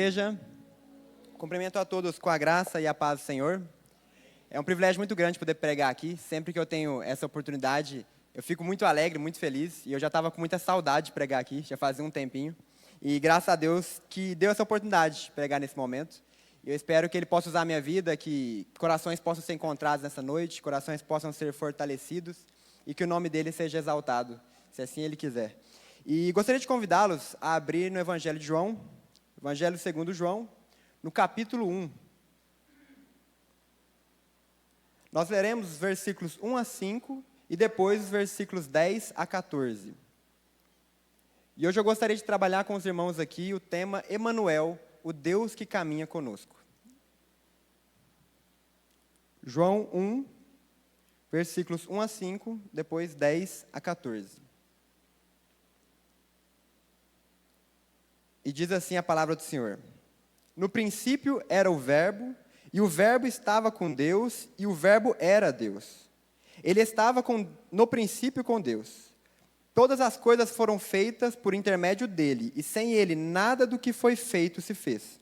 igreja. Cumprimento a todos com a graça e a paz do Senhor. É um privilégio muito grande poder pregar aqui. Sempre que eu tenho essa oportunidade, eu fico muito alegre, muito feliz. E eu já estava com muita saudade de pregar aqui, já fazia um tempinho. E graças a Deus que deu essa oportunidade de pregar nesse momento. E eu espero que Ele possa usar a minha vida, que corações possam ser encontrados nessa noite, corações possam ser fortalecidos e que o nome dEle seja exaltado, se assim Ele quiser. E gostaria de convidá-los a abrir no Evangelho de João, Evangelho segundo João, no capítulo 1. Nós leremos os versículos 1 a 5 e depois os versículos 10 a 14. E hoje eu gostaria de trabalhar com os irmãos aqui o tema Emanuel, o Deus que caminha conosco. João 1, versículos 1 a 5, depois 10 a 14. E diz assim a palavra do Senhor: No princípio era o Verbo, e o Verbo estava com Deus, e o Verbo era Deus. Ele estava no princípio com Deus. Todas as coisas foram feitas por intermédio dele, e sem ele nada do que foi feito se fez.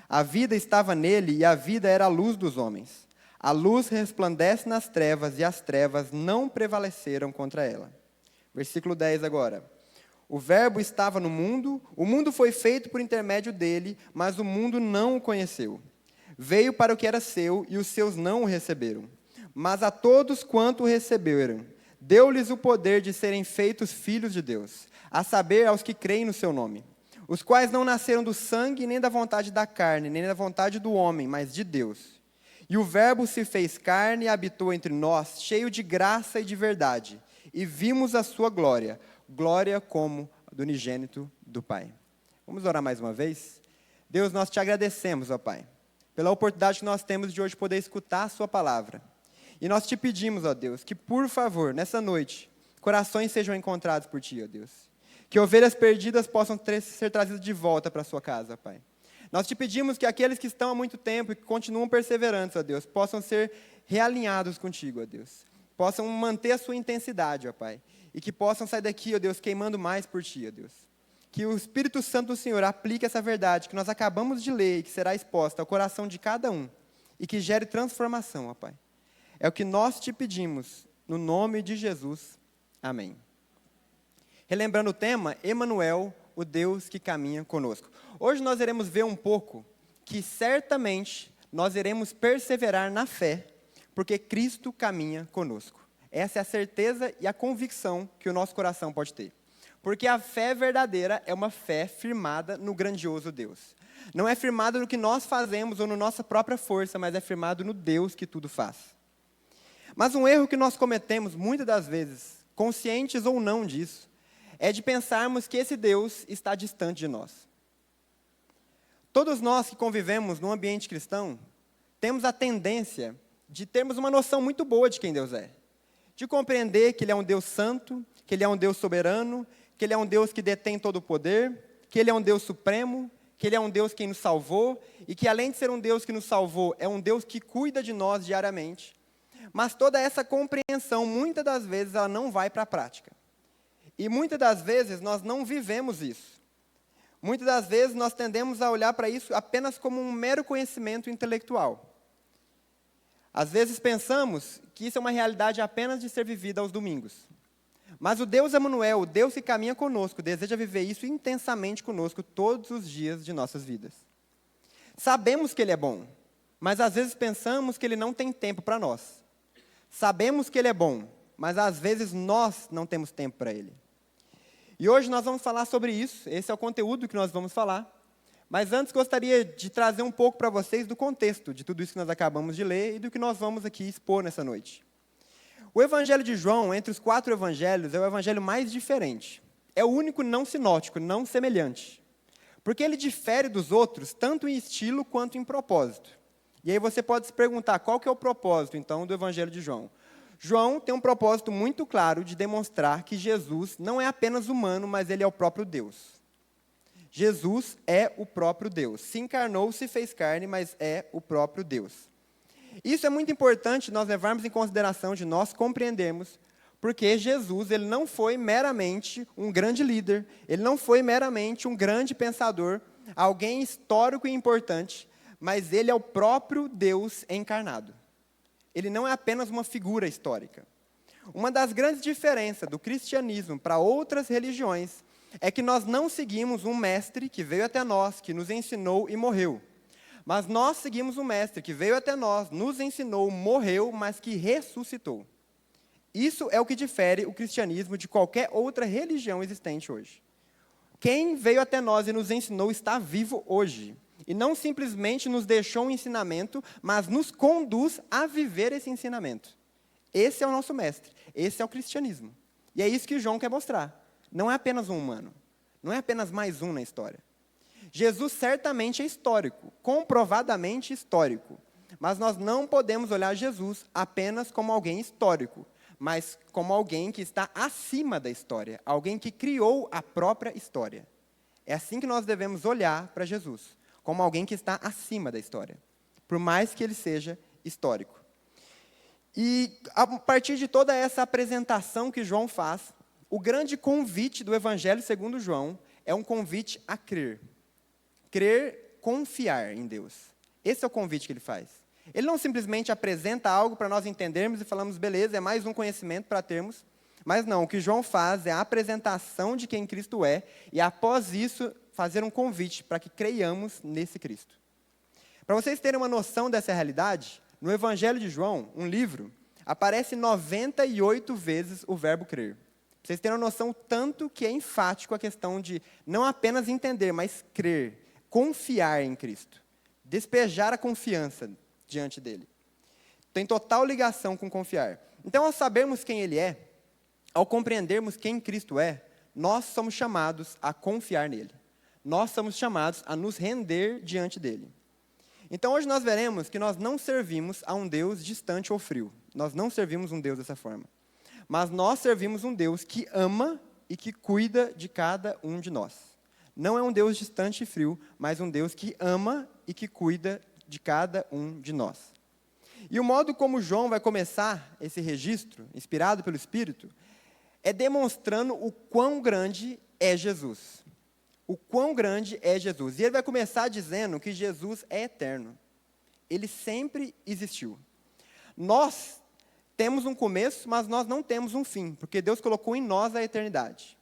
A vida estava nele, e a vida era a luz dos homens. A luz resplandece nas trevas, e as trevas não prevaleceram contra ela. Versículo 10 agora. O Verbo estava no mundo, o mundo foi feito por intermédio dele, mas o mundo não o conheceu. Veio para o que era seu, e os seus não o receberam. Mas a todos quanto o receberam, deu-lhes o poder de serem feitos filhos de Deus, a saber, aos que creem no seu nome, os quais não nasceram do sangue, nem da vontade da carne, nem da vontade do homem, mas de Deus. E o Verbo se fez carne e habitou entre nós, cheio de graça e de verdade, e vimos a sua glória, glória como do unigênito do Pai. Vamos orar mais uma vez? Deus, nós te agradecemos, ó Pai, pela oportunidade que nós temos de hoje poder escutar a sua palavra. E nós te pedimos, ó Deus, que por favor, nessa noite, corações sejam encontrados por ti, ó Deus. Que ovelhas perdidas possam ser trazidas de volta para a sua casa, ó Pai. Nós te pedimos que aqueles que estão há muito tempo e que continuam perseverantes, ó Deus, possam ser realinhados contigo, ó Deus. Possam manter a sua intensidade, ó Pai. E que possam sair daqui, ó Deus, queimando mais por ti, ó Deus. Que o Espírito Santo do Senhor aplique essa verdade que nós acabamos de ler e que será exposta ao coração de cada um. E que gere transformação, ó Pai. É o que nós te pedimos, no nome de Jesus. Amém. Relembrando o tema, Emanuel, o Deus que caminha conosco. Hoje nós iremos ver um pouco que certamente nós iremos perseverar na fé, porque Cristo caminha conosco. Essa é a certeza e a convicção que o nosso coração pode ter. Porque a fé verdadeira é uma fé firmada no grandioso Deus. Não é firmada no que nós fazemos ou na nossa própria força, mas é firmado no Deus que tudo faz. Mas um erro que nós cometemos muitas das vezes, conscientes ou não disso, é de pensarmos que esse Deus está distante de nós. Todos nós que convivemos num ambiente cristão, temos a tendência de termos uma noção muito boa de quem Deus é. De compreender que Ele é um Deus santo, que Ele é um Deus soberano, que Ele é um Deus que detém todo o poder, que Ele é um Deus supremo, que Ele é um Deus que nos salvou, e que além de ser um Deus que nos salvou, é um Deus que cuida de nós diariamente. Mas toda essa compreensão, muitas das vezes, ela não vai para a prática. E muitas das vezes nós não vivemos isso. Muitas das vezes nós tendemos a olhar para isso apenas como um mero conhecimento intelectual. Às vezes pensamos que isso é uma realidade apenas de ser vivida aos domingos. Mas o Deus Emanuel, o Deus que caminha conosco, deseja viver isso intensamente conosco todos os dias de nossas vidas. Sabemos que Ele é bom, mas às vezes pensamos que Ele não tem tempo para nós. Sabemos que Ele é bom, mas às vezes nós não temos tempo para Ele. E hoje nós vamos falar sobre isso, esse é o conteúdo que nós vamos falar. Mas antes gostaria de trazer um pouco para vocês do contexto de tudo isso que nós acabamos de ler e do que nós vamos aqui expor nessa noite. O Evangelho de João, entre os 4 evangelhos, é o evangelho mais diferente. É o único não sinótico, não semelhante. Porque ele difere dos outros, tanto em estilo quanto em propósito. E aí você pode se perguntar, qual que é o propósito, então, do Evangelho de João? João tem um propósito muito claro de demonstrar que Jesus não é apenas humano, mas Ele é o próprio Deus. Jesus é o próprio Deus. Se encarnou, se fez carne, mas é o próprio Deus. Isso é muito importante nós levarmos em consideração de nós compreendermos, porque Jesus ele não foi meramente um grande líder, ele não foi meramente um grande pensador, alguém histórico e importante, mas ele é o próprio Deus encarnado. Ele não é apenas uma figura histórica. Uma das grandes diferenças do cristianismo para outras religiões é que nós não seguimos um mestre que veio até nós, que nos ensinou e morreu. Mas nós seguimos um mestre que veio até nós, nos ensinou, morreu, mas que ressuscitou. Isso é o que difere o cristianismo de qualquer outra religião existente hoje. Quem veio até nós e nos ensinou está vivo hoje. E não simplesmente nos deixou um ensinamento, mas nos conduz a viver esse ensinamento. Esse é o nosso mestre. Esse é o cristianismo. E é isso que João quer mostrar. Não é apenas um humano. Não é apenas mais um na história. Jesus certamente é histórico, comprovadamente histórico. Mas nós não podemos olhar Jesus apenas como alguém histórico, mas como alguém que está acima da história, alguém que criou a própria história. É assim que nós devemos olhar para Jesus, como alguém que está acima da história, por mais que ele seja histórico. E a partir de toda essa apresentação que João faz, o grande convite do Evangelho segundo João é um convite a crer. Crer, confiar em Deus. Esse é o convite que ele faz. Ele não simplesmente apresenta algo para nós entendermos e falamos, beleza, é mais um conhecimento para termos. Mas não, o que João faz é a apresentação de quem Cristo é e após isso fazer um convite para que creiamos nesse Cristo. Para vocês terem uma noção dessa realidade, no Evangelho de João, um livro, aparece 98 vezes o verbo crer. Para vocês terem uma noção tanto que é enfático a questão de não apenas entender, mas crer, confiar em Cristo, despejar a confiança diante dele. Tem total ligação com confiar. Então, ao sabermos quem ele é, ao compreendermos quem Cristo é, nós somos chamados a confiar nele. Nós somos chamados a nos render diante dele. Então, hoje nós veremos que nós não servimos a um Deus distante ou frio. Nós não servimos um Deus dessa forma. Mas nós servimos um Deus que ama e que cuida de cada um de nós. Não é um Deus distante e frio, mas um Deus que ama e que cuida de cada um de nós. E o modo como João vai começar esse registro, inspirado pelo Espírito, é demonstrando o quão grande é Jesus. O quão grande é Jesus. E ele vai começar dizendo que Jesus é eterno. Ele sempre existiu. Nós temos um começo, mas nós não temos um fim, porque Deus colocou em nós a eternidade.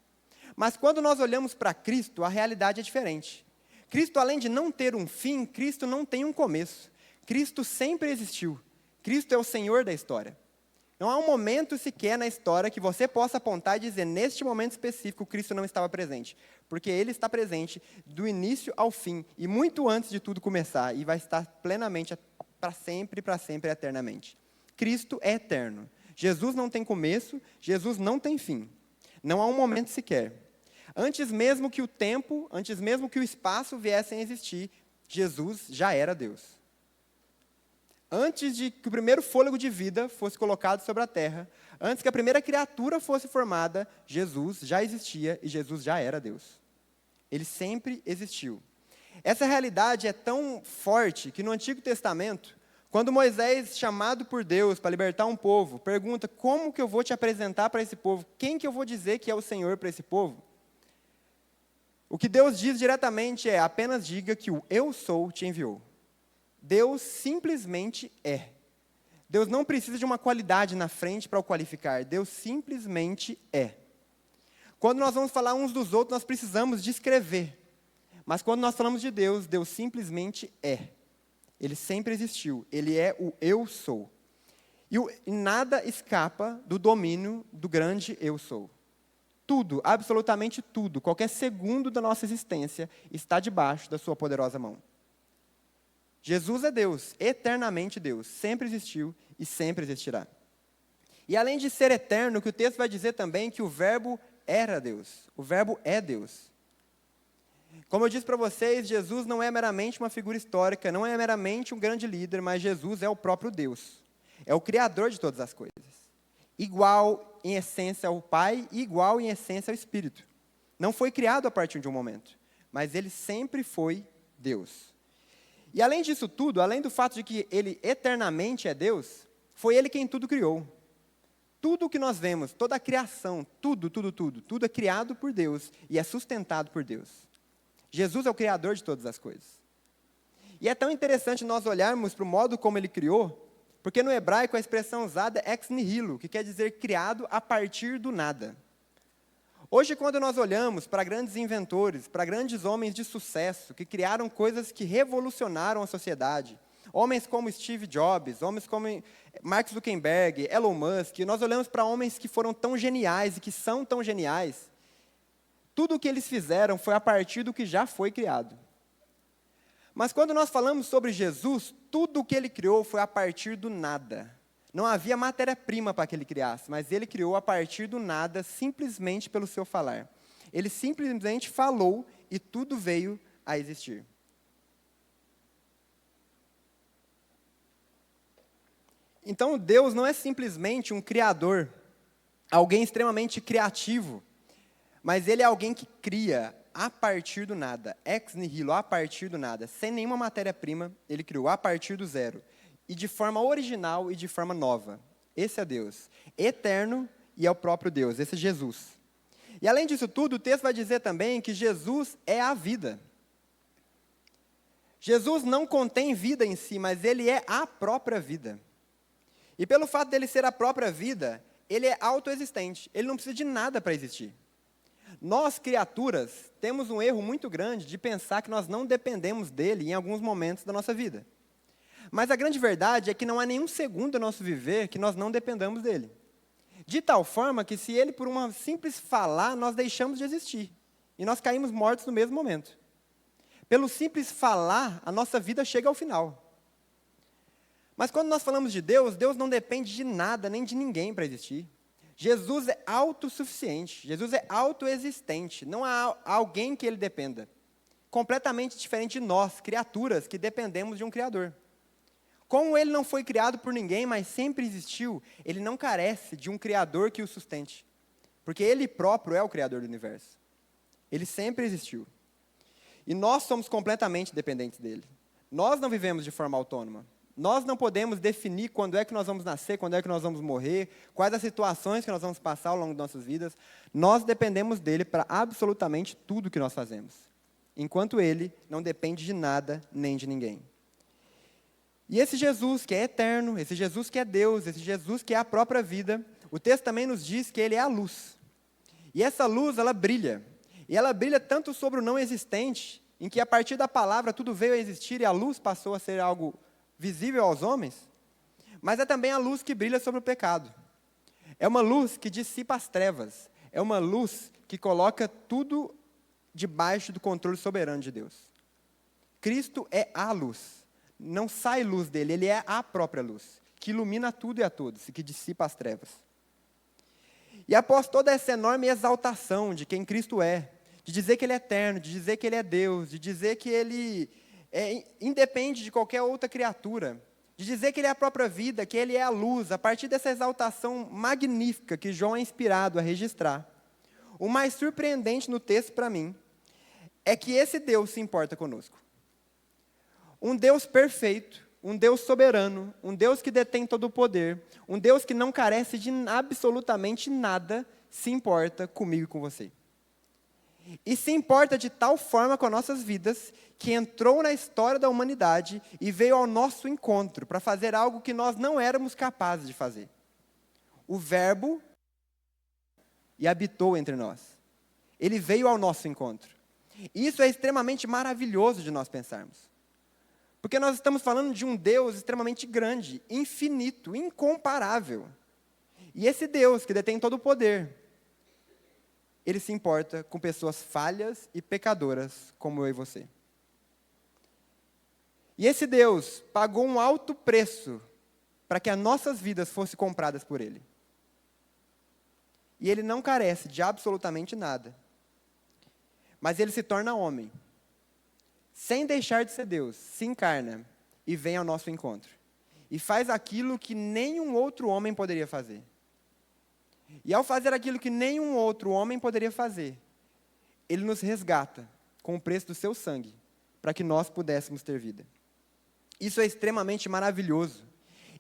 Mas quando nós olhamos para Cristo, a realidade é diferente. Cristo, além de não ter um fim, Cristo não tem um começo. Cristo sempre existiu. Cristo é o Senhor da história. Não há um momento sequer na história que você possa apontar e dizer, neste momento específico, Cristo não estava presente. Porque Ele está presente do início ao fim, e muito antes de tudo começar, e vai estar plenamente para sempre, eternamente. Cristo é eterno. Jesus não tem começo, Jesus não tem fim. Não há um momento sequer. Antes mesmo que o tempo, antes mesmo que o espaço viessem a existir, Jesus já era Deus. Antes de que o primeiro fôlego de vida fosse colocado sobre a terra, antes que a primeira criatura fosse formada, Jesus já existia e Jesus já era Deus. Ele sempre existiu. Essa realidade é tão forte que no Antigo Testamento, quando Moisés, chamado por Deus para libertar um povo, pergunta, como que eu vou te apresentar para esse povo? Quem que eu vou dizer que é o Senhor para esse povo? O que Deus diz diretamente é, apenas diga que o eu sou te enviou. Deus simplesmente é. Deus não precisa de uma qualidade na frente para o qualificar. Deus simplesmente é. Quando nós vamos falar uns dos outros, nós precisamos descrever. Mas quando nós falamos de Deus, Deus simplesmente é. Ele sempre existiu. Ele é o eu sou. E nada escapa do domínio do grande eu sou. Tudo, absolutamente tudo, qualquer segundo da nossa existência está debaixo da sua poderosa mão. Jesus é Deus, eternamente Deus, sempre existiu e sempre existirá. E além de ser eterno, o que o texto vai dizer também que o verbo era Deus, o verbo é Deus. Como eu disse para vocês, Jesus não é meramente uma figura histórica, não é meramente um grande líder, mas Jesus é o próprio Deus, é o Criador de todas as coisas. Igual em essência ao Pai e igual em essência ao Espírito. Não foi criado a partir de um momento, mas ele sempre foi Deus. E além disso tudo, além do fato de que ele eternamente é Deus, foi ele quem tudo criou. Tudo o que nós vemos, toda a criação, tudo é criado por Deus e é sustentado por Deus. Jesus é o criador de todas as coisas. E é tão interessante nós olharmos para o modo como ele criou, porque no hebraico a expressão usada é ex nihilo, que quer dizer criado a partir do nada. Hoje, quando nós olhamos para grandes inventores, para grandes homens de sucesso, que criaram coisas que revolucionaram a sociedade, homens como Steve Jobs, homens como Mark Zuckerberg, Elon Musk, nós olhamos para homens que foram tão geniais e que são tão geniais, tudo o que eles fizeram foi a partir do que já foi criado. Mas quando nós falamos sobre Jesus, tudo o que ele criou foi a partir do nada. Não havia matéria-prima para que ele criasse, mas ele criou a partir do nada, simplesmente pelo seu falar. Ele simplesmente falou e tudo veio a existir. Então, Deus não é simplesmente um criador, alguém extremamente criativo, mas ele é alguém que cria a partir do nada, ex nihilo, a partir do nada, sem nenhuma matéria-prima, ele criou a partir do zero. E de forma original e de forma nova. Esse é Deus, eterno e é o próprio Deus, esse é Jesus. E além disso tudo, o texto vai dizer também que Jesus é a vida. Jesus não contém vida em si, mas ele é a própria vida. E pelo fato dele ser a própria vida, ele é autoexistente, ele não precisa de nada para existir. Nós, criaturas, temos um erro muito grande de pensar que nós não dependemos dele em alguns momentos da nossa vida. Mas a grande verdade é que não há nenhum segundo do nosso viver que nós não dependamos dele. De tal forma que se ele, por uma simples falar, nós deixamos de existir. E nós caímos mortos no mesmo momento. Pelo simples falar, a nossa vida chega ao final. Mas quando nós falamos de Deus, Deus não depende de nada, nem de ninguém para existir. Jesus é autossuficiente, Jesus é autoexistente, não há alguém que ele dependa. Completamente diferente de nós, criaturas, que dependemos de um Criador. Como ele não foi criado por ninguém, mas sempre existiu, ele não carece de um Criador que o sustente. Porque ele próprio é o Criador do universo. Ele sempre existiu. E nós somos completamente dependentes dele. Nós não vivemos de forma autônoma. Nós não podemos definir quando é que nós vamos nascer, quando é que nós vamos morrer, quais as situações que nós vamos passar ao longo de nossas vidas. Nós dependemos dele para absolutamente tudo que nós fazemos. Enquanto ele não depende de nada nem de ninguém. E esse Jesus que é eterno, esse Jesus que é Deus, esse Jesus que é a própria vida, o texto também nos diz que ele é a luz. E essa luz, ela brilha. E ela brilha tanto sobre o não existente, em que a partir da palavra tudo veio a existir e a luz passou a ser algo visível aos homens, mas é também a luz que brilha sobre o pecado. É uma luz que dissipa as trevas. É uma luz que coloca tudo debaixo do controle soberano de Deus. Cristo é a luz. Não sai luz dele, ele é a própria luz, que ilumina tudo e a todos, e que dissipa as trevas. E após toda essa enorme exaltação de quem Cristo é, de dizer que ele é eterno, de dizer que ele é Deus, de dizer que ele independe de qualquer outra criatura, de dizer que ele é a própria vida, que ele é a luz, a partir dessa exaltação magnífica que João é inspirado a registrar, o mais surpreendente no texto para mim, é que esse Deus se importa conosco. Um Deus perfeito, um Deus soberano, um Deus que detém todo o poder, um Deus que não carece de absolutamente nada, se importa comigo e com você. E se importa de tal forma com as nossas vidas, que entrou na história da humanidade e veio ao nosso encontro para fazer algo que nós não éramos capazes de fazer. O Verbo e habitou entre nós. Ele veio ao nosso encontro. E isso é extremamente maravilhoso de nós pensarmos. Porque nós estamos falando de um Deus extremamente grande, infinito, incomparável. E esse Deus que detém todo o poder, ele se importa com pessoas falhas e pecadoras como eu e você. E esse Deus pagou um alto preço para que as nossas vidas fossem compradas por ele. E ele não carece de absolutamente nada. Mas ele se torna homem. Sem deixar de ser Deus, se encarna e vem ao nosso encontro. E faz aquilo que nenhum outro homem poderia fazer. E ao fazer aquilo que nenhum outro homem poderia fazer, ele nos resgata com o preço do seu sangue, para que nós pudéssemos ter vida. Isso é extremamente maravilhoso.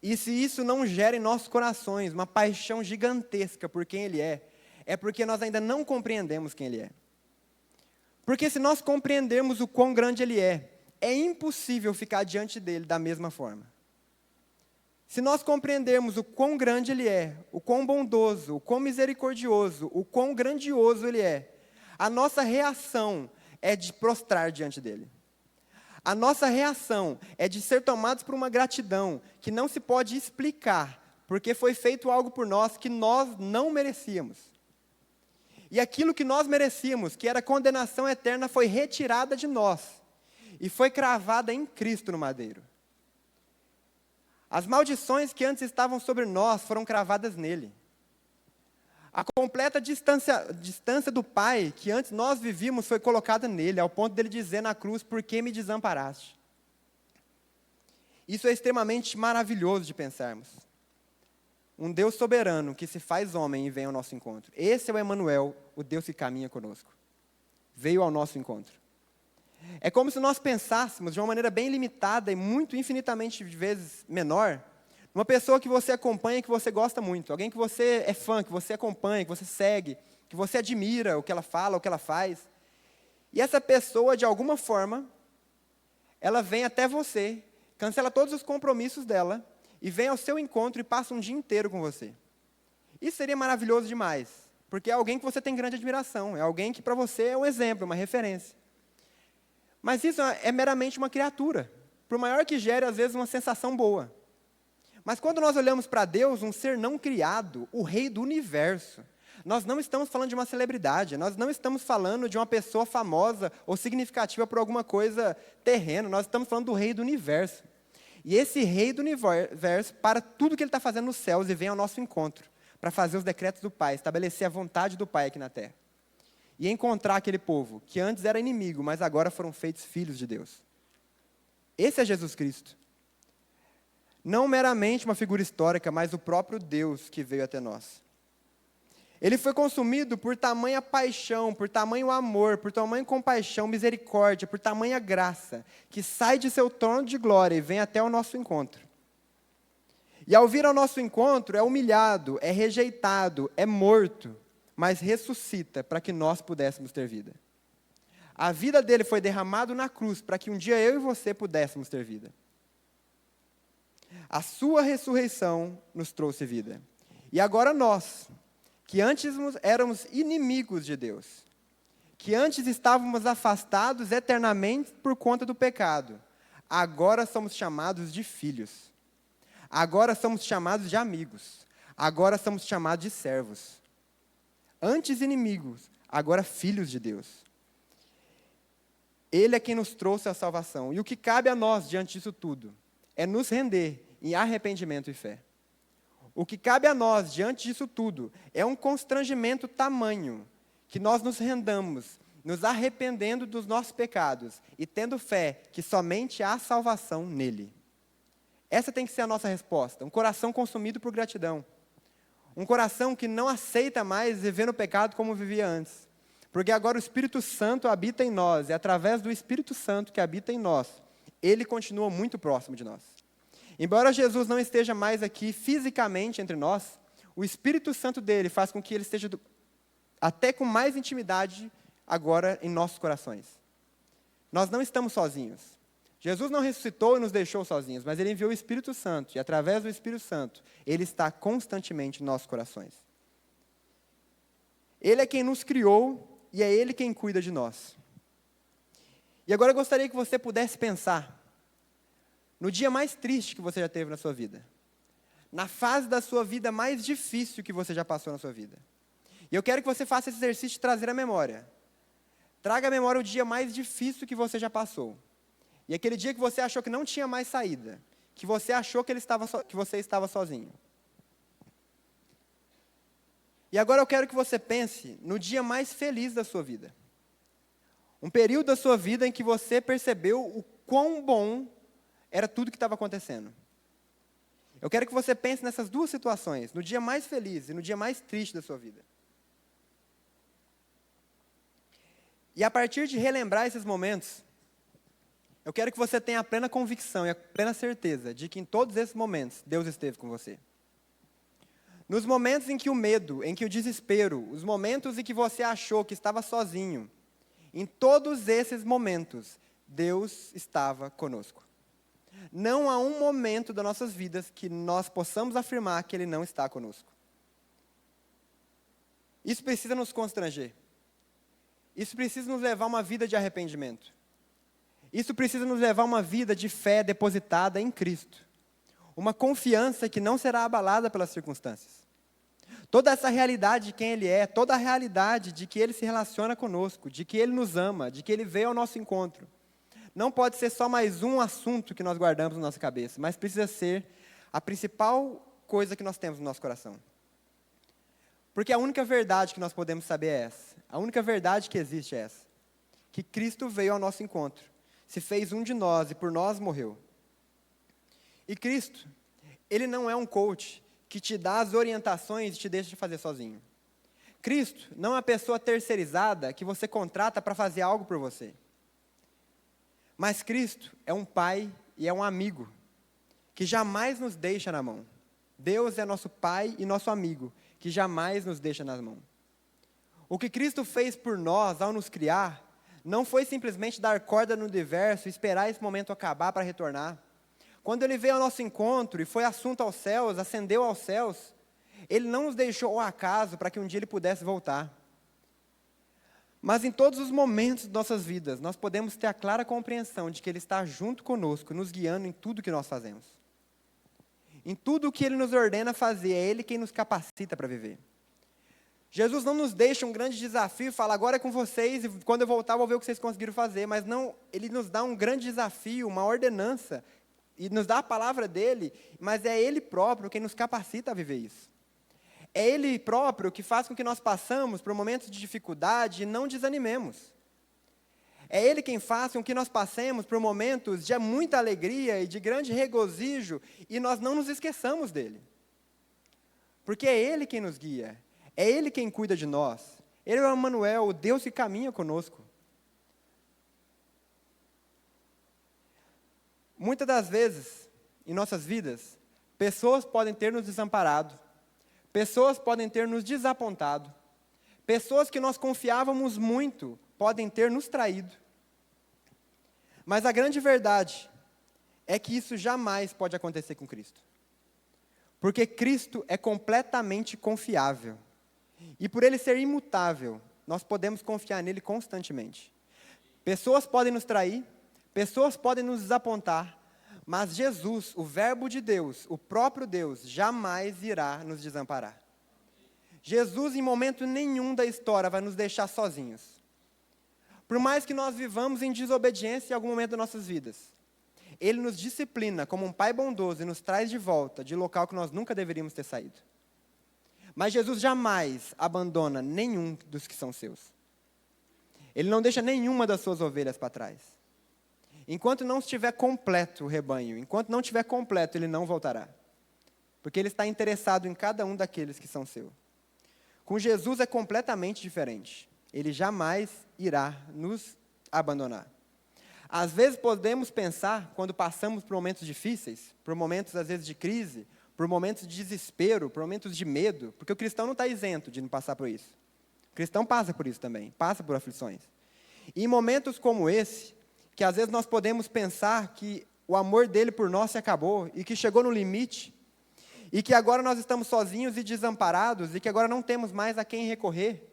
E se isso não gera em nossos corações uma paixão gigantesca por quem ele é porque nós ainda não compreendemos quem ele é. Porque se nós compreendermos o quão grande Ele é impossível ficar diante dele da mesma forma. Se nós compreendermos o quão grande Ele é, o quão bondoso, o quão misericordioso, o quão grandioso Ele é, a nossa reação é de prostrar diante dEle. A nossa reação é de ser tomados por uma gratidão que não se pode explicar, porque foi feito algo por nós que nós não merecíamos. E aquilo que nós merecíamos, que era condenação eterna, foi retirada de nós e foi cravada em Cristo no madeiro. As maldições que antes estavam sobre nós foram cravadas nele. A completa distância do Pai, que antes nós vivíamos, foi colocada nele, ao ponto dele dizer na cruz: por que me desamparaste? Isso é extremamente maravilhoso de pensarmos. Um Deus soberano que se faz homem e vem ao nosso encontro. Esse é o Emanuel, o Deus que caminha conosco. Veio ao nosso encontro. É como se nós pensássemos de uma maneira bem limitada e muito infinitamente de vezes menor, uma pessoa que você acompanha, que você gosta muito, alguém que você é fã, que você acompanha, que você segue, que você admira o que ela fala, o que ela faz. E essa pessoa, de alguma forma, ela vem até você, cancela todos os compromissos dela e vem ao seu encontro e passa um dia inteiro com você. Isso seria maravilhoso demais, porque é alguém que você tem grande admiração, é alguém que para você é um exemplo, uma referência. Mas isso é meramente uma criatura, por maior que gere, às vezes, uma sensação boa. Mas quando nós olhamos para Deus, um ser não criado, o Rei do universo, nós não estamos falando de uma celebridade, nós não estamos falando de uma pessoa famosa ou significativa por alguma coisa terrena, nós estamos falando do Rei do universo. E esse Rei do universo para tudo que Ele está fazendo nos céus e vem ao nosso encontro, para fazer os decretos do Pai, estabelecer a vontade do Pai aqui na terra. E encontrar aquele povo que antes era inimigo, mas agora foram feitos filhos de Deus. Esse é Jesus Cristo. Não meramente uma figura histórica, mas o próprio Deus que veio até nós. Ele foi consumido por tamanha paixão, por tamanho amor, por tamanha compaixão, misericórdia, por tamanha graça, que sai de seu trono de glória e vem até o nosso encontro. E ao vir ao nosso encontro, é humilhado, é rejeitado, é morto, mas ressuscita para que nós pudéssemos ter vida. A vida dele foi derramada na cruz para que um dia eu e você pudéssemos ter vida. A sua ressurreição nos trouxe vida. E agora nós, que antes éramos inimigos de Deus, que antes estávamos afastados eternamente por conta do pecado, agora somos chamados de filhos. Agora somos chamados de amigos. Agora somos chamados de servos. Antes inimigos, agora filhos de Deus. Ele é quem nos trouxe a salvação. E o que cabe a nós diante disso tudo é nos render em arrependimento e fé. O que cabe a nós diante disso tudo é um constrangimento tamanho, que nós nos rendamos, nos arrependendo dos nossos pecados e tendo fé que somente há salvação nele. Essa tem que ser a nossa resposta, um coração consumido por gratidão. Um coração que não aceita mais viver no pecado como vivia antes. Porque agora o Espírito Santo habita em nós, e através do Espírito Santo que habita em nós, ele continua muito próximo de nós. Embora Jesus não esteja mais aqui fisicamente entre nós, o Espírito Santo dele faz com que ele esteja até com mais intimidade agora em nossos corações. Nós não estamos sozinhos. Jesus não ressuscitou e nos deixou sozinhos, mas ele enviou o Espírito Santo, e através do Espírito Santo, ele está constantemente em nossos corações. Ele é quem nos criou e é ele quem cuida de nós. E agora eu gostaria que você pudesse pensar no dia mais triste que você já teve na sua vida. Na fase da sua vida mais difícil que você já passou na sua vida. E eu quero que você faça esse exercício de trazer a memória. Traga à memória o dia mais difícil que você já passou. E aquele dia que você achou que não tinha mais saída. Que você achou que você estava sozinho. E agora eu quero que você pense no dia mais feliz da sua vida. Um período da sua vida em que você percebeu o quão bom era tudo que estava acontecendo. Eu quero que você pense nessas duas situações, no dia mais feliz e no dia mais triste da sua vida. E a partir de relembrar esses momentos, eu quero que você tenha a plena convicção e a plena certeza de que em todos esses momentos, Deus esteve com você. Nos momentos em que o medo, em que o desespero, os momentos em que você achou que estava sozinho, Em todos esses momentos, Deus estava conosco. Não há um momento das nossas vidas que nós possamos afirmar que Ele não está conosco. Isso precisa nos constranger. Isso precisa nos levar a uma vida de arrependimento. Isso precisa nos levar a uma vida de fé depositada em Cristo. Uma confiança que não será abalada pelas circunstâncias. Toda essa realidade de quem Ele é, toda a realidade de que Ele se relaciona conosco, de que Ele nos ama, de que Ele veio ao nosso encontro, não pode ser só mais um assunto que nós guardamos na nossa cabeça, mas precisa ser a principal coisa que nós temos no nosso coração. Porque a única verdade que nós podemos saber é essa. A única verdade que existe é essa. Que Cristo veio ao nosso encontro, se fez um de nós e por nós morreu. E Cristo, Ele não é um coach que te dá as orientações e te deixa de fazer sozinho. Cristo não é uma pessoa terceirizada que você contrata para fazer algo por você. Mas Cristo é um pai e é um amigo que jamais nos deixa na mão. Deus é nosso pai e nosso amigo, que jamais nos deixa na mão. O que Cristo fez por nós ao nos criar, não foi simplesmente dar corda no universo e esperar esse momento acabar para retornar. Quando Ele veio ao nosso encontro e foi assunto aos céus, ascendeu aos céus, Ele não nos deixou ao acaso para que um dia Ele pudesse voltar. Mas em todos os momentos de nossas vidas, nós podemos ter a clara compreensão de que Ele está junto conosco, nos guiando em tudo que nós fazemos. Em tudo o que Ele nos ordena fazer, é Ele quem nos capacita para viver. Jesus não nos deixa um grande desafio e fala, agora é com vocês, e quando eu voltar, eu vou ver o que vocês conseguiram fazer. Mas não, Ele nos dá um grande desafio, uma ordenança, e nos dá a palavra dEle, mas é Ele próprio quem nos capacita a viver isso. É Ele próprio que faz com que nós passamos por momentos de dificuldade e não desanimemos. É Ele quem faz com que nós passemos por momentos de muita alegria e de grande regozijo e nós não nos esqueçamos dEle. Porque é Ele quem nos guia, é Ele quem cuida de nós. Ele é o Emmanuel, o Deus que caminha conosco. Muitas das vezes, em nossas vidas, pessoas podem ter nos desamparado, pessoas podem ter nos desapontado, pessoas que nós confiávamos muito podem ter nos traído. Mas a grande verdade é que isso jamais pode acontecer com Cristo. Porque Cristo é completamente confiável. E por Ele ser imutável, nós podemos confiar nele constantemente. Pessoas podem nos trair, pessoas podem nos desapontar, mas Jesus, o Verbo de Deus, o próprio Deus, jamais irá nos desamparar. Jesus, em momento nenhum da história, vai nos deixar sozinhos. Por mais que nós vivamos em desobediência em algum momento das nossas vidas, Ele nos disciplina como um pai bondoso e nos traz de volta de local que nós nunca deveríamos ter saído. Mas Jesus jamais abandona nenhum dos que são seus. Ele não deixa nenhuma das suas ovelhas para trás. Enquanto não estiver completo o rebanho, enquanto não estiver completo, Ele não voltará. Porque Ele está interessado em cada um daqueles que são seus. Com Jesus é completamente diferente. Ele jamais irá nos abandonar. Às vezes podemos pensar, quando passamos por momentos difíceis, por momentos às vezes de crise, por momentos de desespero, por momentos de medo, porque o cristão não está isento de não passar por isso. O cristão passa por isso também, passa por aflições. E em momentos como esse, que às vezes nós podemos pensar que o amor dele por nós se acabou e que chegou no limite, e que agora nós estamos sozinhos e desamparados, e que agora não temos mais a quem recorrer,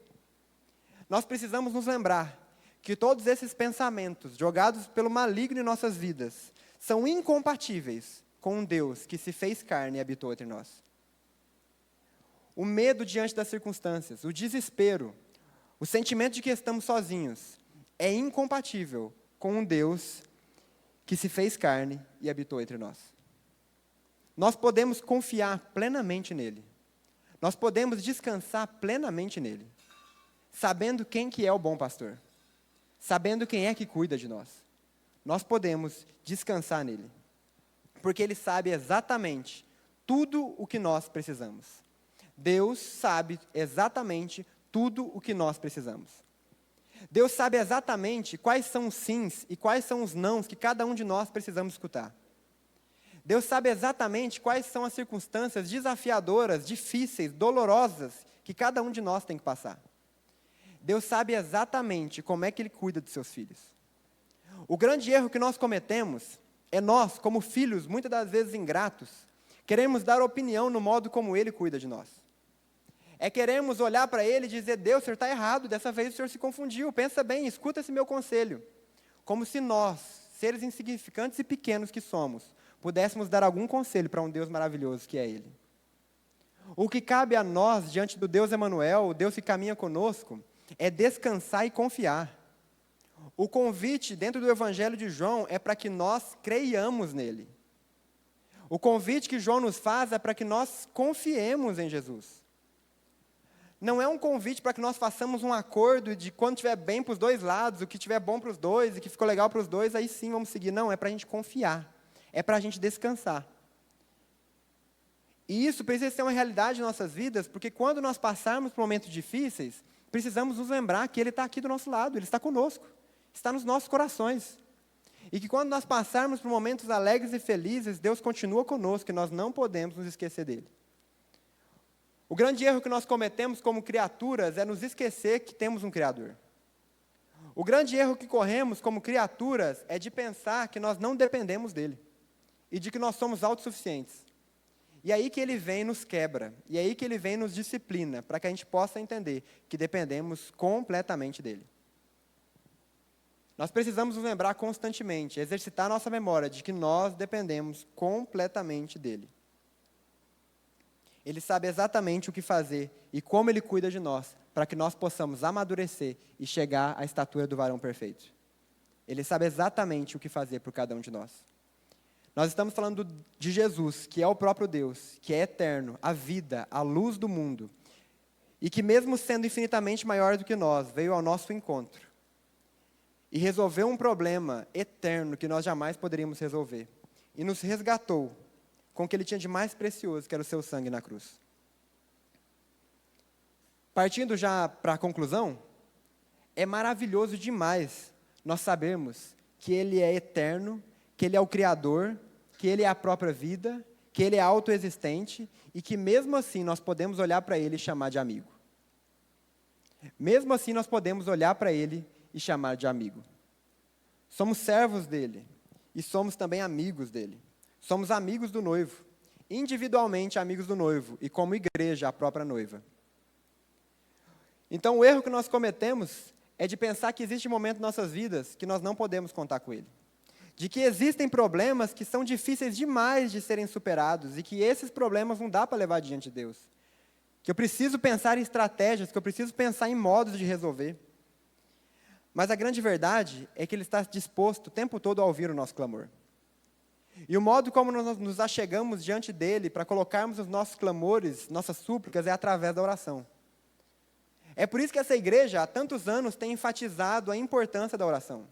nós precisamos nos lembrar que todos esses pensamentos jogados pelo maligno em nossas vidas são incompatíveis com um Deus que se fez carne e habitou entre nós. O medo diante das circunstâncias, o desespero, o sentimento de que estamos sozinhos, é incompatível com um Deus que se fez carne e habitou entre nós. Nós podemos confiar plenamente nele. Nós podemos descansar plenamente nele, sabendo quem que é o bom pastor, sabendo quem é que cuida de nós. Nós podemos descansar nele, porque Ele sabe exatamente tudo o que nós precisamos. Deus sabe exatamente tudo o que nós precisamos. Deus sabe exatamente quais são os sims e quais são os nãos que cada um de nós precisamos escutar. Deus sabe exatamente quais são as circunstâncias desafiadoras, difíceis, dolorosas, que cada um de nós tem que passar. Deus sabe exatamente como é que Ele cuida dos seus filhos. O grande erro que nós cometemos é nós, como filhos, muitas das vezes ingratos, queremos dar opinião no modo como Ele cuida de nós. É queremos olhar para Ele e dizer, Deus, o Senhor está errado, dessa vez o Senhor se confundiu, pensa bem, escuta esse meu conselho. Como se nós, seres insignificantes e pequenos que somos, pudéssemos dar algum conselho para um Deus maravilhoso que é Ele. O que cabe a nós, diante do Deus Emanuel, o Deus que caminha conosco, é descansar e confiar. O convite dentro do Evangelho de João é para que nós creiamos nele. O convite que João nos faz é para que nós confiemos em Jesus. Não é um convite para que nós façamos um acordo de quando estiver bem para os dois lados, o que estiver bom para os dois, e que ficou legal para os dois, aí sim vamos seguir. Não, é para a gente confiar. É para a gente descansar. E isso precisa ser uma realidade em nossas vidas, porque quando nós passarmos por momentos difíceis, precisamos nos lembrar que Ele está aqui do nosso lado, Ele está conosco, está nos nossos corações. E que quando nós passarmos por momentos alegres e felizes, Deus continua conosco, e nós não podemos nos esquecer dEle. O grande erro que nós cometemos como criaturas é nos esquecer que temos um Criador. O grande erro que corremos como criaturas é de pensar que nós não dependemos dEle, e de que nós somos autossuficientes. E aí que Ele vem e nos quebra, e aí que Ele vem e nos disciplina, para que a gente possa entender que dependemos completamente dEle. Nós precisamos nos lembrar constantemente, exercitar nossa memória de que nós dependemos completamente dEle. Ele sabe exatamente o que fazer e como Ele cuida de nós, para que nós possamos amadurecer e chegar à estatura do varão perfeito. Ele sabe exatamente o que fazer por cada um de nós. Nós estamos falando de Jesus, que é o próprio Deus, que é eterno, a vida, a luz do mundo, e que mesmo sendo infinitamente maior do que nós, veio ao nosso encontro e resolveu um problema eterno que nós jamais poderíamos resolver, e nos resgatou com o que Ele tinha de mais precioso, que era o seu sangue na cruz. Partindo já para a conclusão, é maravilhoso demais nós sabermos que Ele é eterno, que Ele é o Criador, que Ele é a própria vida, que Ele é autoexistente e que mesmo assim nós podemos olhar para Ele e chamar de amigo. Mesmo assim nós podemos olhar para Ele e chamar de amigo. Somos servos dEle e somos também amigos dEle. Somos amigos do noivo, individualmente amigos do noivo e como igreja a própria noiva. Então o erro que nós cometemos é de pensar que existe um momento em nossas vidas que nós não podemos contar com Ele. De que existem problemas que são difíceis demais de serem superados e que esses problemas não dá para levar diante de Deus. Que eu preciso pensar em estratégias, que eu preciso pensar em modos de resolver. Mas a grande verdade é que Ele está disposto o tempo todo a ouvir o nosso clamor. E o modo como nós nos achegamos diante dEle para colocarmos os nossos clamores, nossas súplicas, é através da oração. É por isso que essa igreja, há tantos anos, tem enfatizado a importância da oração.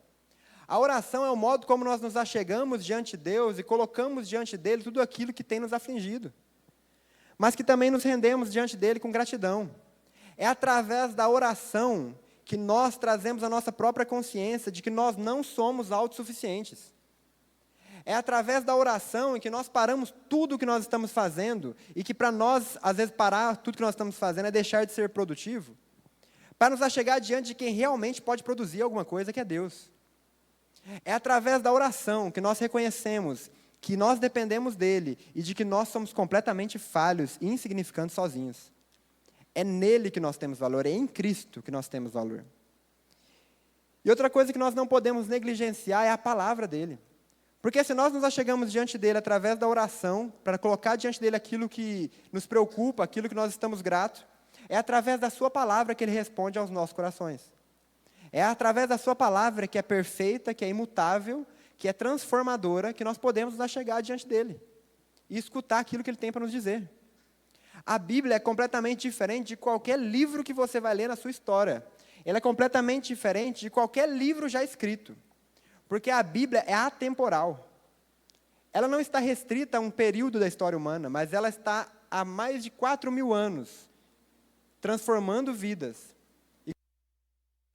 A oração é o modo como nós nos achegamos diante de Deus e colocamos diante dEle tudo aquilo que tem nos afligido. Mas que também nos rendemos diante dEle com gratidão. É através da oração que nós trazemos a nossa própria consciência de que nós não somos autossuficientes. É através da oração em que nós paramos tudo o que nós estamos fazendo e que para nós, às vezes, parar tudo que nós estamos fazendo é deixar de ser produtivo, para nos achegar diante de quem realmente pode produzir alguma coisa, que é Deus. É através da oração que nós reconhecemos que nós dependemos dEle e de que nós somos completamente falhos e insignificantes sozinhos. É nele que nós temos valor, é em Cristo que nós temos valor. E outra coisa que nós não podemos negligenciar é a palavra dEle. Porque se nós nos achegamos diante dEle através da oração, para colocar diante dEle aquilo que nos preocupa, aquilo que nós estamos gratos, é através da sua palavra que Ele responde aos nossos corações. É através da sua palavra, que é perfeita, que é imutável, que é transformadora, que nós podemos nos achegar diante dEle e escutar aquilo que Ele tem para nos dizer. A Bíblia é completamente diferente de qualquer livro que você vai ler na sua história. Ela é completamente diferente de qualquer livro já escrito. Porque a Bíblia é atemporal. Ela não está restrita a um período da história humana, mas ela está há mais de 4.000 anos, transformando vidas. E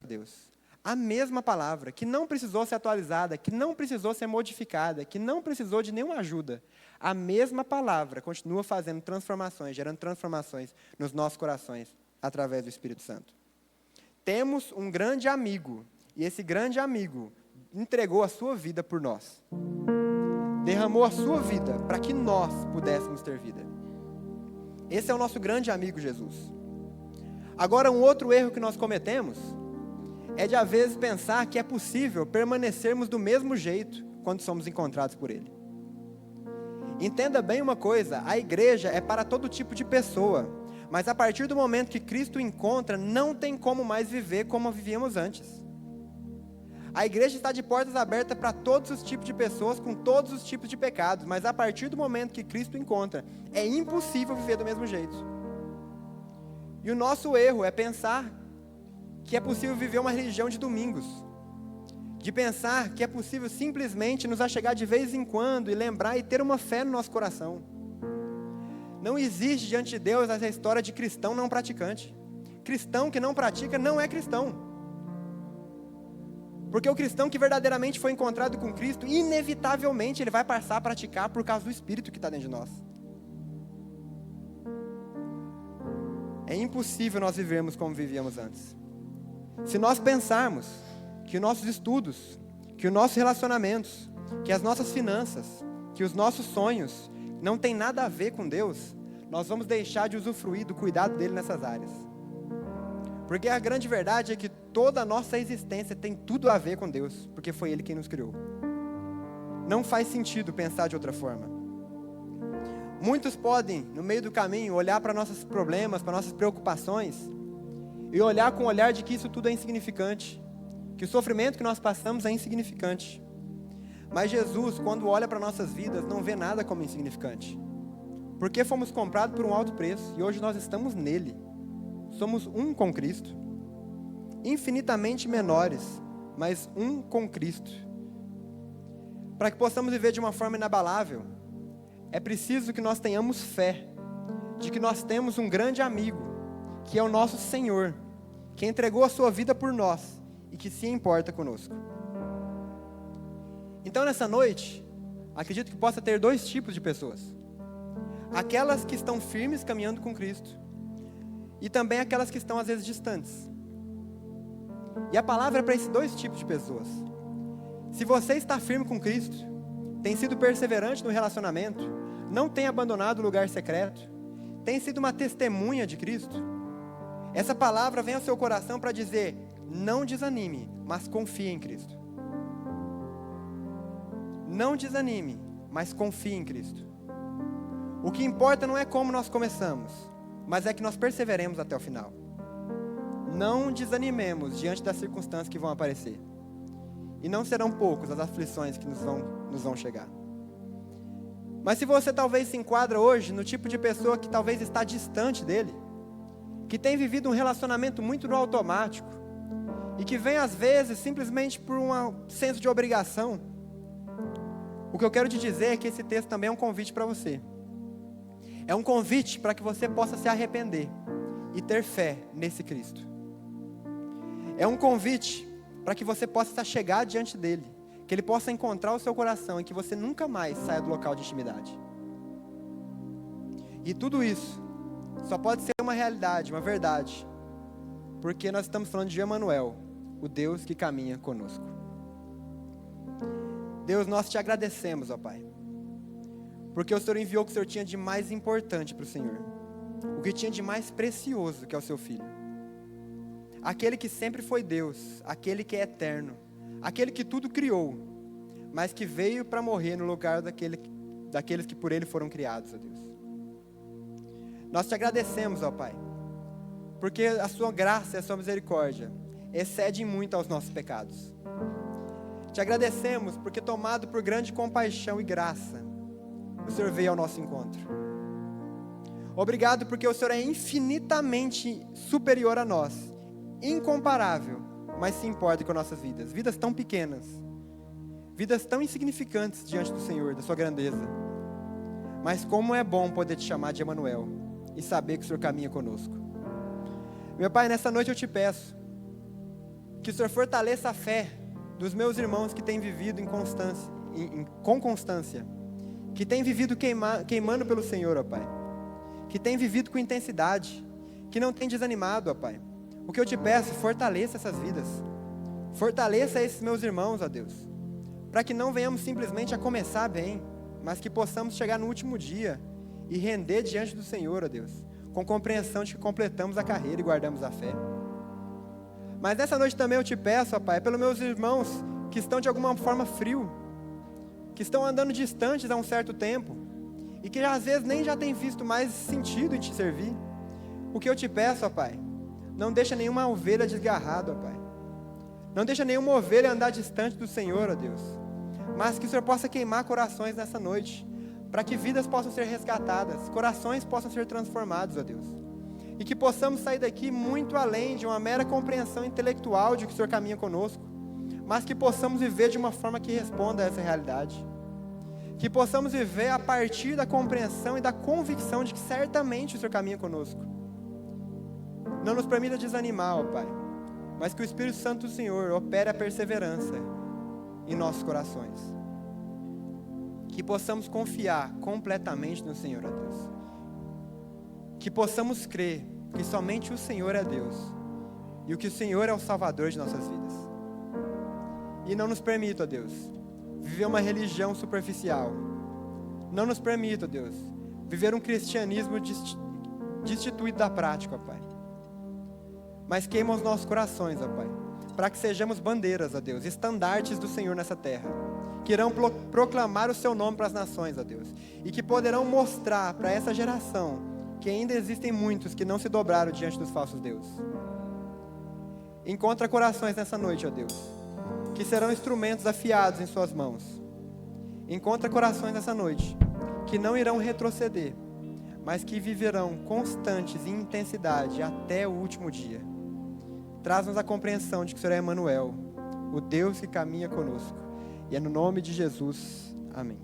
Deus. A mesma palavra, que não precisou ser atualizada, que não precisou ser modificada, que não precisou de nenhuma ajuda. A mesma palavra continua fazendo transformações, gerando transformações nos nossos corações, através do Espírito Santo. Temos um grande amigo, e esse grande amigo entregou a sua vida por nós. Derramou a sua vida para que nós pudéssemos ter vida. Esse é o nosso grande amigo Jesus. Agora, um outro erro que nós cometemos é de às vezes pensar que é possível permanecermos do mesmo jeito quando somos encontrados por Ele. Entenda bem uma coisa, a igreja é para todo tipo de pessoa, mas a partir do momento que Cristo encontra, não tem como mais viver como vivíamos antes. A igreja está de portas abertas para todos os tipos de pessoas, com todos os tipos de pecados, mas a partir do momento que Cristo encontra, é impossível viver do mesmo jeito. E o nosso erro é pensar que é possível viver uma religião de domingos, de pensar que é possível simplesmente nos achegar de vez em quando e lembrar e ter uma fé no nosso coração. Não existe diante de Deus essa história de cristão não praticante. Cristão que não pratica não é cristão. Porque o cristão que verdadeiramente foi encontrado com Cristo, inevitavelmente ele vai passar a praticar por causa do Espírito que está dentro de nós. É impossível nós vivermos como vivíamos antes. Se nós pensarmos que os nossos estudos, que os nossos relacionamentos, que as nossas finanças, que os nossos sonhos não tem nada a ver com Deus, nós vamos deixar de usufruir do cuidado dele nessas áreas. Porque a grande verdade é que toda a nossa existência tem tudo a ver com Deus, porque foi Ele quem nos criou. Não faz sentido pensar de outra forma. Muitos podem, no meio do caminho, olhar para nossos problemas, para nossas preocupações, e olhar com o olhar de que isso tudo é insignificante, que o sofrimento que nós passamos é insignificante. Mas Jesus, quando olha para nossas vidas, não vê nada como insignificante. Porque fomos comprados por um alto preço, e hoje nós estamos nele. Somos um com Cristo, infinitamente menores, mas um com Cristo. Para que possamos viver de uma forma inabalável, é preciso que nós tenhamos fé, de que nós temos um grande amigo, que é o nosso Senhor, que entregou a sua vida por nós, e que se importa conosco. Então nessa noite, acredito que possa ter dois tipos de pessoas. Aquelas que estão firmes caminhando com Cristo, e também aquelas que estão às vezes distantes. E a palavra é para esses dois tipos de pessoas. Se você está firme com Cristo, tem sido perseverante no relacionamento, não tem abandonado o lugar secreto, tem sido uma testemunha de Cristo, essa palavra vem ao seu coração para dizer: não desanime, mas confie em Cristo. Não desanime, mas confie em Cristo. O que importa não é como nós começamos, mas é que nós perseveremos até o final. Não desanimemos diante das circunstâncias que vão aparecer. E não serão poucos as aflições que nos vão chegar. Mas se você talvez se enquadra hoje no tipo de pessoa que talvez está distante dele, que tem vivido um relacionamento muito no automático, e que vem às vezes simplesmente por um senso de obrigação, o que eu quero te dizer é que esse texto também é um convite para você. É um convite para que você possa se arrepender e ter fé nesse Cristo. É um convite para que você possa chegar diante dele, que ele possa encontrar o seu coração e que você nunca mais saia do local de intimidade. E tudo isso só pode ser uma realidade, uma verdade, porque nós estamos falando de Emanuel, o Deus que caminha conosco. Deus, nós te agradecemos, ó Pai, porque o Senhor enviou o que o Senhor tinha de mais importante para o Senhor, o que tinha de mais precioso, que é o seu Filho. Aquele que sempre foi Deus, aquele que é eterno, aquele que tudo criou, mas que veio para morrer no lugar daqueles que por Ele foram criados, ó Deus. Nós te agradecemos, ó Pai, porque a sua graça e a sua misericórdia excedem muito aos nossos pecados. Te agradecemos porque, tomado por grande compaixão e graça, o Senhor veio ao nosso encontro. Obrigado porque o Senhor é infinitamente superior a nós, incomparável, mas se importa com nossas vidas. Vidas tão pequenas, vidas tão insignificantes diante do Senhor, da sua grandeza. Mas como é bom poder te chamar de Emanuel e saber que o Senhor caminha conosco. Meu Pai, nessa noite eu te peço que o Senhor fortaleça a fé dos meus irmãos que têm vivido com constância, que têm vivido queimando pelo Senhor, ó Pai, que têm vivido com intensidade, que não têm desanimado, ó Pai. O que eu te peço, fortaleça essas vidas. Fortaleça esses meus irmãos, ó Deus. Para que não venhamos simplesmente a começar bem, mas que possamos chegar no último dia e render diante do Senhor, ó Deus, com compreensão de que completamos a carreira e guardamos a fé. Mas nessa noite também eu te peço, ó Pai, pelos meus irmãos que estão de alguma forma frio, que estão andando distantes há um certo tempo, e que às vezes nem já tem visto mais sentido em te servir. O que eu te peço, ó Pai, não deixa nenhuma ovelha desgarrada, ó Pai. Não deixa nenhuma ovelha andar distante do Senhor, ó Deus. Mas que o Senhor possa queimar corações nessa noite, para que vidas possam ser resgatadas, corações possam ser transformados, ó Deus. E que possamos sair daqui muito além de uma mera compreensão intelectual de que o Senhor caminha conosco, mas que possamos viver de uma forma que responda a essa realidade. Que possamos viver a partir da compreensão e da convicção de que certamente o Senhor caminha conosco. Não nos permita desanimar, ó Pai, mas que o Espírito Santo do Senhor opere a perseverança em nossos corações. Que possamos confiar completamente no Senhor, ó Deus. Que possamos crer que somente o Senhor é Deus e o que o Senhor é o Salvador de nossas vidas. E não nos permita, ó Deus, viver uma religião superficial. Não nos permita, ó Deus, viver um cristianismo destituído da prática, ó Pai. Mas queima os nossos corações, ó Pai, para que sejamos bandeiras, ó Deus, estandartes do Senhor nessa terra, que irão proclamar o Seu nome para as nações, ó Deus, e que poderão mostrar para essa geração que ainda existem muitos que não se dobraram diante dos falsos deuses. Encontra corações nessa noite, ó Deus, que serão instrumentos afiados em Suas mãos. Encontra corações nessa noite que não irão retroceder, mas que viverão constantes em intensidade até o último dia. Traz-nos a compreensão de que o Senhor é Emmanuel, o Deus que caminha conosco. E é no nome de Jesus. Amém.